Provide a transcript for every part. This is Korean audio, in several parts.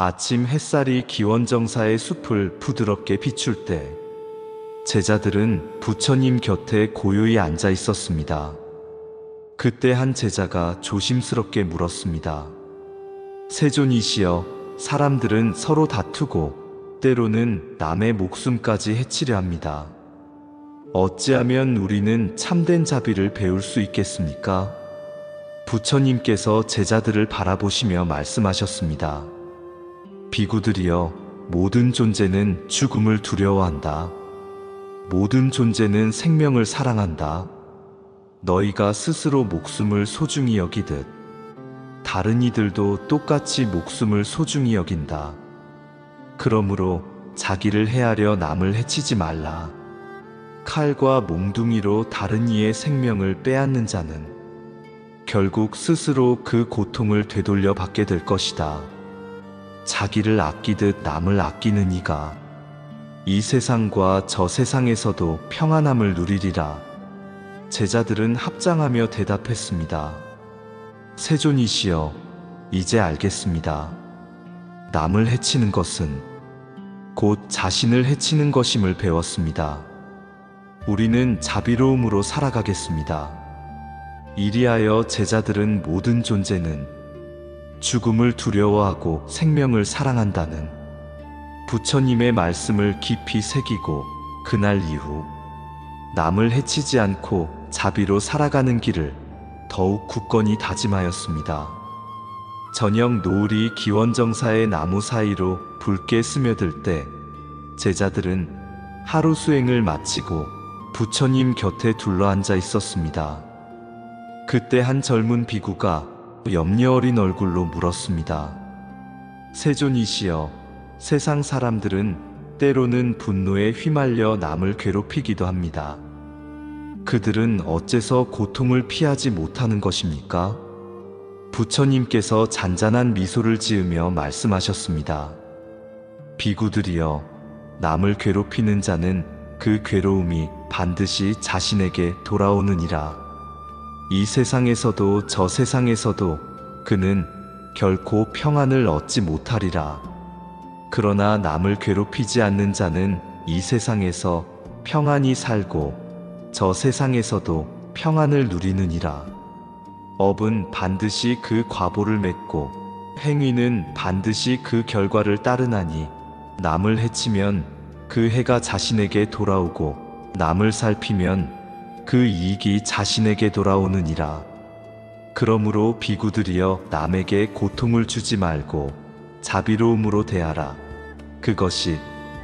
아침 햇살이 기원정사의 숲을 부드럽게 비출 때 제자들은 부처님 곁에 고요히 앉아 있었습니다. 그때 한 제자가 조심스럽게 물었습니다. 세존이시여, 사람들은 서로 다투고 때로는 남의 목숨까지 해치려 합니다. 어찌하면 우리는 참된 자비를 배울 수 있겠습니까? 부처님께서 제자들을 바라보시며 말씀하셨습니다. 비구들이여, 모든 존재는 죽음을 두려워한다. 모든 존재는 생명을 사랑한다. 너희가 스스로 목숨을 소중히 여기듯 다른 이들도 똑같이 목숨을 소중히 여긴다. 그러므로 자기를 해하려 남을 해치지 말라. 칼과 몽둥이로 다른 이의 생명을 빼앗는 자는 결국 스스로 그 고통을 되돌려 받게 될 것이다. 자기를 아끼듯 남을 아끼는 이가 이 세상과 저 세상에서도 평안함을 누리리라. 제자들은 합장하며 대답했습니다. 세존이시여, 이제 알겠습니다. 남을 해치는 것은 곧 자신을 해치는 것임을 배웠습니다. 우리는 자비로움으로 살아가겠습니다. 이리하여 제자들은 모든 존재는 죽음을 두려워하고 생명을 사랑한다는 부처님의 말씀을 깊이 새기고 그날 이후 남을 해치지 않고 자비로 살아가는 길을 더욱 굳건히 다짐하였습니다. 저녁 노을이 기원정사의 나무 사이로 붉게 스며들 때 제자들은 하루 수행을 마치고 부처님 곁에 둘러앉아 있었습니다. 그때 한 젊은 비구가 염려 어린 얼굴로 물었습니다. 세존이시여, 세상 사람들은 때로는 분노에 휘말려 남을 괴롭히기도 합니다. 그들은 어째서 고통을 피하지 못하는 것입니까? 부처님께서 잔잔한 미소를 지으며 말씀하셨습니다. 비구들이여, 남을 괴롭히는 자는 그 괴로움이 반드시 자신에게 돌아오느니라. 이 세상에서도 저 세상에서도 그는 결코 평안을 얻지 못하리라. 그러나 남을 괴롭히지 않는 자는 이 세상에서 평안히 살고 저 세상에서도 평안을 누리느니라. 업은 반드시 그 과보를 맺고 행위는 반드시 그 결과를 따르나니 남을 해치면 그 해가 자신에게 돌아오고 남을 살피면 그 이익이 자신에게 돌아오느니라. 그러므로 비구들이여, 남에게 고통을 주지 말고 자비로움으로 대하라. 그것이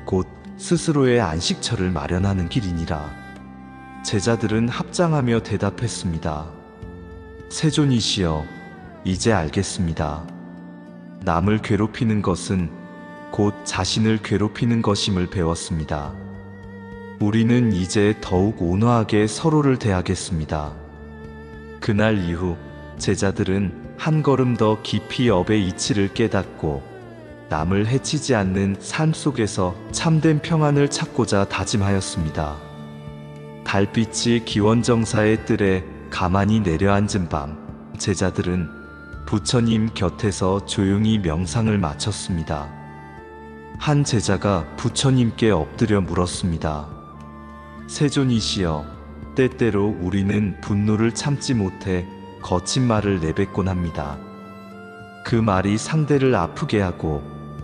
곧 스스로의 안식처를 마련하는 길이니라. 제자들은 합장하며 대답했습니다. 세존이시여, 이제 알겠습니다. 남을 괴롭히는 것은 곧 자신을 괴롭히는 것임을 배웠습니다. 우리는 이제 더욱 온화하게 서로를 대하겠습니다. 그날 이후 제자들은 한 걸음 더 깊이 업의 이치를 깨닫고 남을 해치지 않는 삶 속에서 참된 평안을 찾고자 다짐하였습니다. 달빛이 기원정사의 뜰에 가만히 내려앉은 밤, 제자들은 부처님 곁에서 조용히 명상을 마쳤습니다. 한 제자가 부처님께 엎드려 물었습니다. 세존이시여, 때때로 우리는 분노를 참지 못해 거친 말을 내뱉곤 합니다. 그 말이 상대를 아프게 하고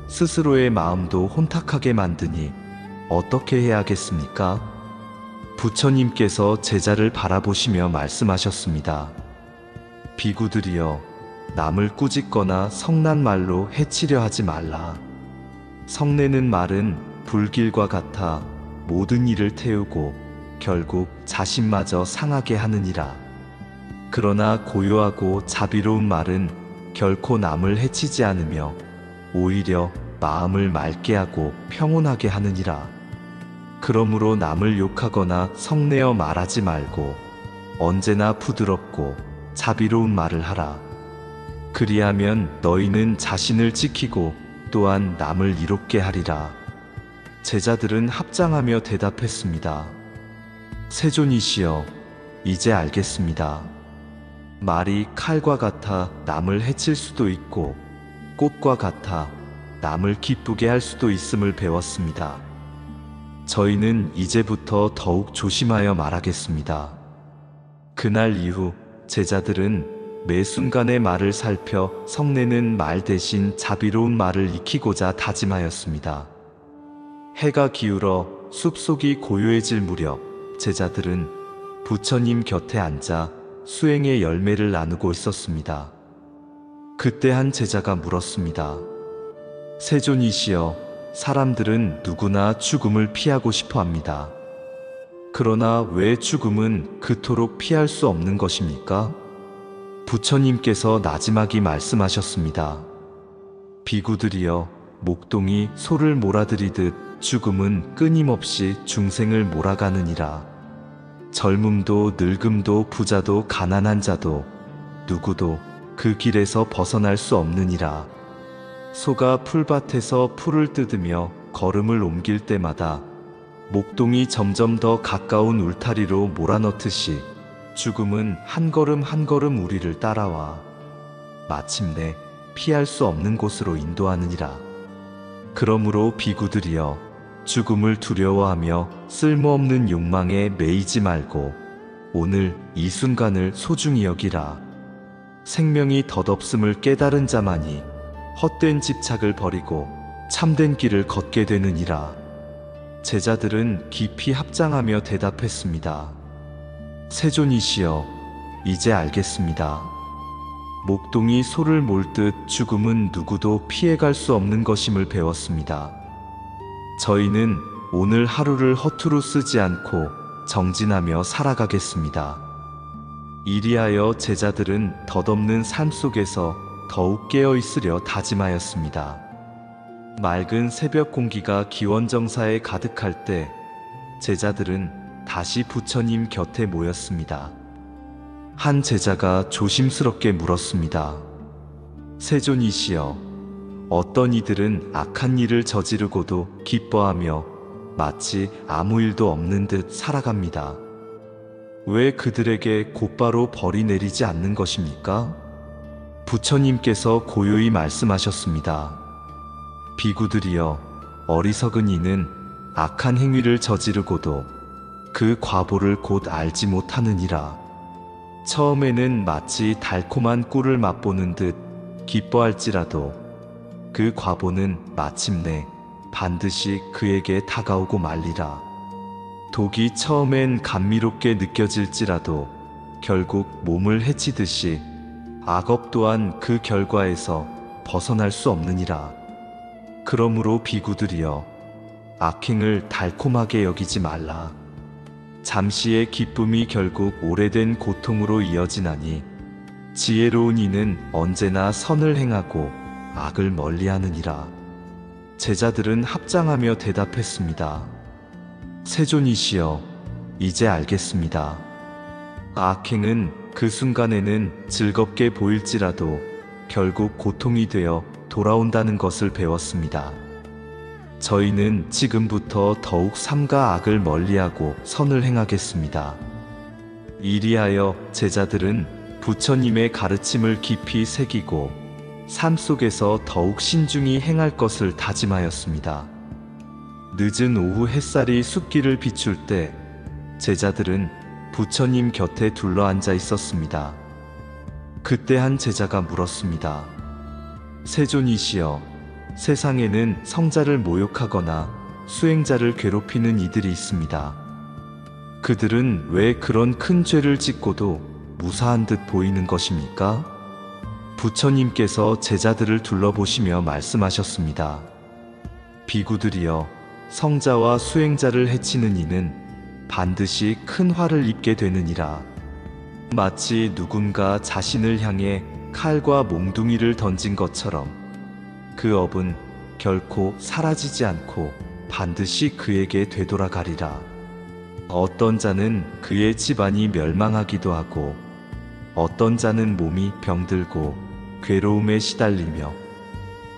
스스로의 마음도 혼탁하게 만드니 어떻게 해야겠습니까? 부처님께서 제자를 바라보시며 말씀하셨습니다. 비구들이여, 남을 꾸짖거나 성난 말로 해치려 하지 말라. 성내는 말은 불길과 같아 모든 일을 태우고 결국 자신마저 상하게 하느니라. 그러나 고요하고 자비로운 말은 결코 남을 해치지 않으며 오히려 마음을 맑게 하고 평온하게 하느니라. 그러므로 남을 욕하거나 성내어 말하지 말고 언제나 부드럽고 자비로운 말을 하라. 그리하면 너희는 자신을 지키고 또한 남을 이롭게 하리라. 제자들은 합장하며 대답했습니다. 세존이시여, 이제 알겠습니다. 말이 칼과 같아 남을 해칠 수도 있고 꽃과 같아 남을 기쁘게 할 수도 있음을 배웠습니다. 저희는 이제부터 더욱 조심하여 말하겠습니다. 그날 이후 제자들은 매 순간의 말을 살펴 성내는 말 대신 자비로운 말을 익히고자 다짐하였습니다. 해가 기울어 숲속이 고요해질 무렵 제자들은 부처님 곁에 앉아 수행의 열매를 나누고 있었습니다. 그때 한 제자가 물었습니다. 세존이시여, 사람들은 누구나 죽음을 피하고 싶어 합니다. 그러나 왜 죽음은 그토록 피할 수 없는 것입니까? 부처님께서 나지막이 말씀하셨습니다. 비구들이여, 목동이 소를 몰아들이듯 죽음은 끊임없이 중생을 몰아가느니라. 젊음도 늙음도 부자도 가난한 자도 누구도 그 길에서 벗어날 수 없느니라. 소가 풀밭에서 풀을 뜯으며 걸음을 옮길 때마다 목동이 점점 더 가까운 울타리로 몰아넣듯이 죽음은 한 걸음 한 걸음 우리를 따라와 마침내 피할 수 없는 곳으로 인도하느니라. 그러므로 비구들이여, 죽음을 두려워하며 쓸모없는 욕망에 매이지 말고 오늘 이 순간을 소중히 여기라. 생명이 덧없음을 깨달은 자만이 헛된 집착을 버리고 참된 길을 걷게 되느니라. 제자들은 깊이 합장하며 대답했습니다. 세존이시여, 이제 알겠습니다. 목동이 소를 몰듯 죽음은 누구도 피해갈 수 없는 것임을 배웠습니다. 저희는 오늘 하루를 허투루 쓰지 않고 정진하며 살아가겠습니다. 이리하여 제자들은 덧없는 삶 속에서 더욱 깨어 있으려 다짐하였습니다. 맑은 새벽 공기가 기원정사에 가득할 때 제자들은 다시 부처님 곁에 모였습니다. 한 제자가 조심스럽게 물었습니다. 세존이시여, 어떤 이들은 악한 일을 저지르고도 기뻐하며 마치 아무 일도 없는 듯 살아갑니다. 왜 그들에게 곧바로 벌이 내리지 않는 것입니까? 부처님께서 고요히 말씀하셨습니다. 비구들이여, 어리석은 이는 악한 행위를 저지르고도 그 과보를 곧 알지 못하느니라. 처음에는 마치 달콤한 꿀을 맛보는 듯 기뻐할지라도 그 과보는 마침내 반드시 그에게 다가오고 말리라. 독이 처음엔 감미롭게 느껴질지라도 결국 몸을 해치듯이 악업 또한 그 결과에서 벗어날 수 없느니라. 그러므로 비구들이여, 악행을 달콤하게 여기지 말라. 잠시의 기쁨이 결국 오래된 고통으로 이어지나니 지혜로운 이는 언제나 선을 행하고 악을 멀리하느니라. 제자들은 합장하며 대답했습니다. 세존이시여, 이제 알겠습니다. 악행은 그 순간에는 즐겁게 보일지라도 결국 고통이 되어 돌아온다는 것을 배웠습니다. 저희는 지금부터 더욱 삼가 악을 멀리하고 선을 행하겠습니다. 이리하여 제자들은 부처님의 가르침을 깊이 새기고 삶 속에서 더욱 신중히 행할 것을 다짐하였습니다. 늦은 오후 햇살이 숲길을 비출 때 제자들은 부처님 곁에 둘러앉아 있었습니다. 그때 한 제자가 물었습니다. 세존이시여, 세상에는 성자를 모욕하거나 수행자를 괴롭히는 이들이 있습니다. 그들은 왜 그런 큰 죄를 짓고도 무사한 듯 보이는 것입니까? 부처님께서 제자들을 둘러보시며 말씀하셨습니다. 비구들이여, 성자와 수행자를 해치는 이는 반드시 큰 화를 입게 되느니라. 마치 누군가 자신을 향해 칼과 몽둥이를 던진 것처럼 그 업은 결코 사라지지 않고 반드시 그에게 되돌아가리라. 어떤 자는 그의 집안이 멸망하기도 하고 어떤 자는 몸이 병들고 괴로움에 시달리며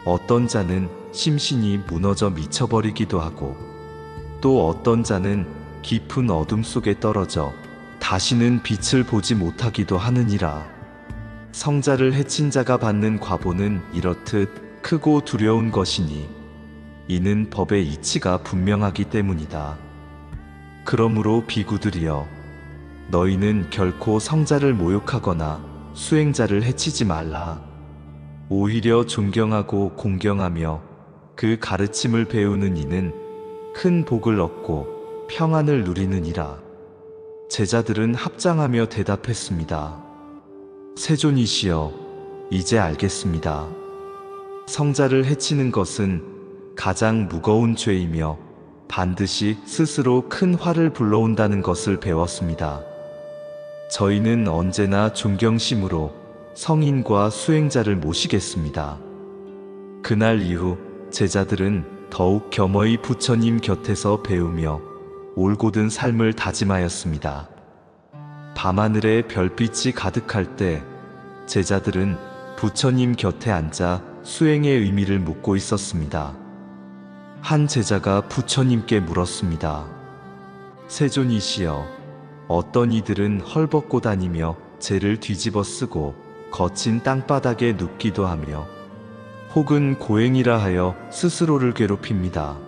어떤 자는 심신이 무너져 미쳐버리기도 하고 또 어떤 자는 깊은 어둠 속에 떨어져 다시는 빛을 보지 못하기도 하느니라. 성자를 해친 자가 받는 과보는 이렇듯 크고 두려운 것이니 이는 법의 이치가 분명하기 때문이다. 그러므로 비구들이여, 너희는 결코 성자를 모욕하거나 수행자를 해치지 말라. 오히려 존경하고 공경하며 그 가르침을 배우는 이는 큰 복을 얻고 평안을 누리느니라. 제자들은 합장하며 대답했습니다. 세존이시여, 이제 알겠습니다. 성자를 해치는 것은 가장 무거운 죄이며 반드시 스스로 큰 화를 불러온다는 것을 배웠습니다. 저희는 언제나 존경심으로 성인과 수행자를 모시겠습니다. 그날 이후 제자들은 더욱 겸허히 부처님 곁에서 배우며 올곧은 삶을 다짐하였습니다. 밤하늘에 별빛이 가득할 때 제자들은 부처님 곁에 앉아 수행의 의미를 묻고 있었습니다. 한 제자가 부처님께 물었습니다. 세존이시여, 어떤 이들은 헐벗고 다니며 재를 뒤집어 쓰고 거친 땅바닥에 눕기도 하며 혹은 고행이라 하여 스스로를 괴롭힙니다.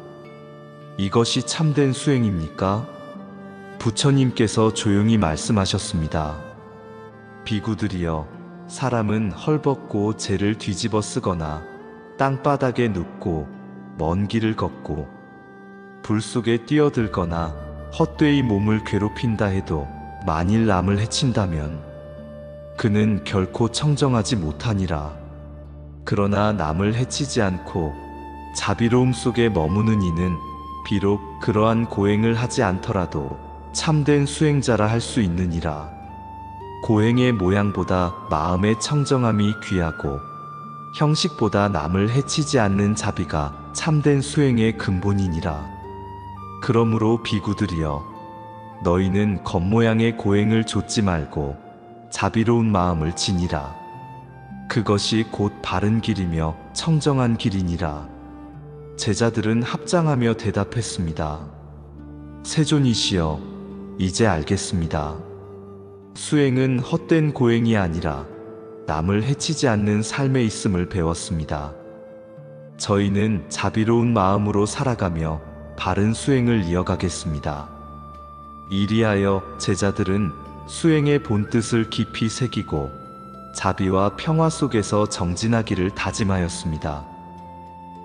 이것이 참된 수행입니까? 부처님께서 조용히 말씀하셨습니다. 비구들이여, 사람은 헐벗고 재를 뒤집어 쓰거나 땅바닥에 눕고 먼 길을 걷고 불 속에 뛰어들거나 헛되이 몸을 괴롭힌다 해도 만일 남을 해친다면 그는 결코 청정하지 못하니라. 그러나 남을 해치지 않고 자비로움 속에 머무는 이는 비록 그러한 고행을 하지 않더라도 참된 수행자라 할 수 있느니라. 고행의 모양보다 마음의 청정함이 귀하고 형식보다 남을 해치지 않는 자비가 참된 수행의 근본이니라. 그러므로 비구들이여, 너희는 겉모양의 고행을 좇지 말고 자비로운 마음을 지니라. 그것이 곧 바른 길이며 청정한 길이니라. 제자들은 합장하며 대답했습니다. 세존이시여, 이제 알겠습니다. 수행은 헛된 고행이 아니라 남을 해치지 않는 삶에 있음을 배웠습니다. 저희는 자비로운 마음으로 살아가며 바른 수행을 이어가겠습니다. 이리하여 제자들은 수행의 본뜻을 깊이 새기고 자비와 평화 속에서 정진하기를 다짐하였습니다.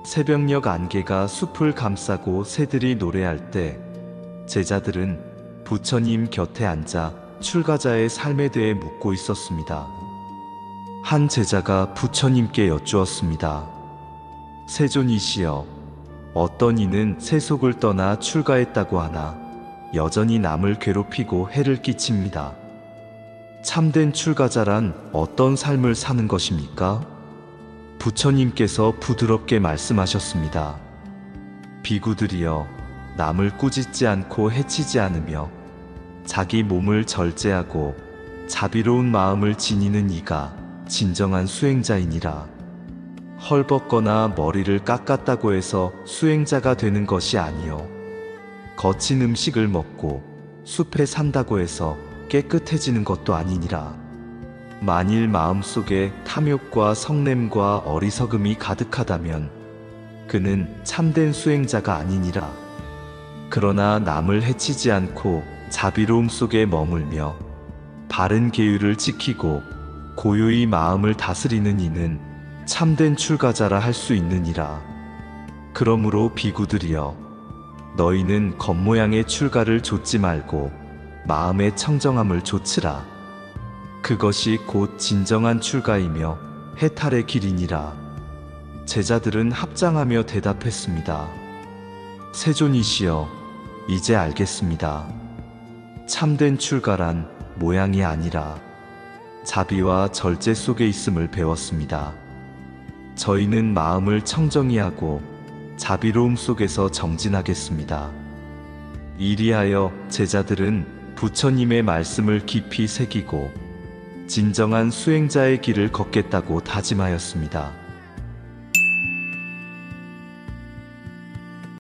새벽녘 안개가 숲을 감싸고 새들이 노래할 때 제자들은 부처님 곁에 앉아 출가자의 삶에 대해 묻고 있었습니다. 한 제자가 부처님께 여쭈었습니다. 세존이시여, 어떤 이는 세속을 떠나 출가했다고 하나 여전히 남을 괴롭히고 해를 끼칩니다. 참된 출가자란 어떤 삶을 사는 것입니까? 부처님께서 부드럽게 말씀하셨습니다. 비구들이여, 남을 꾸짖지 않고 해치지 않으며 자기 몸을 절제하고 자비로운 마음을 지니는 이가 진정한 수행자이니라. 헐벗거나 머리를 깎았다고 해서 수행자가 되는 것이 아니요, 거친 음식을 먹고 숲에 산다고 해서 깨끗해지는 것도 아니니라. 만일 마음속에 탐욕과 성냄과 어리석음이 가득하다면 그는 참된 수행자가 아니니라. 그러나 남을 해치지 않고 자비로움 속에 머물며 바른 계율을 지키고 고요히 마음을 다스리는 이는 참된 출가자라 할 수 있느니라. 그러므로 비구들이여, 너희는 겉모양의 출가를 좇지 말고 마음의 청정함을 좇으라. 그것이 곧 진정한 출가이며 해탈의 길이니라. 제자들은 합장하며 대답했습니다. 세존이시여, 이제 알겠습니다. 참된 출가란 모양이 아니라 자비와 절제 속에 있음을 배웠습니다. 저희는 마음을 청정히 하고 자비로움 속에서 정진하겠습니다. 이리하여 제자들은 부처님의 말씀을 깊이 새기고 진정한 수행자의 길을 걷겠다고 다짐하였습니다.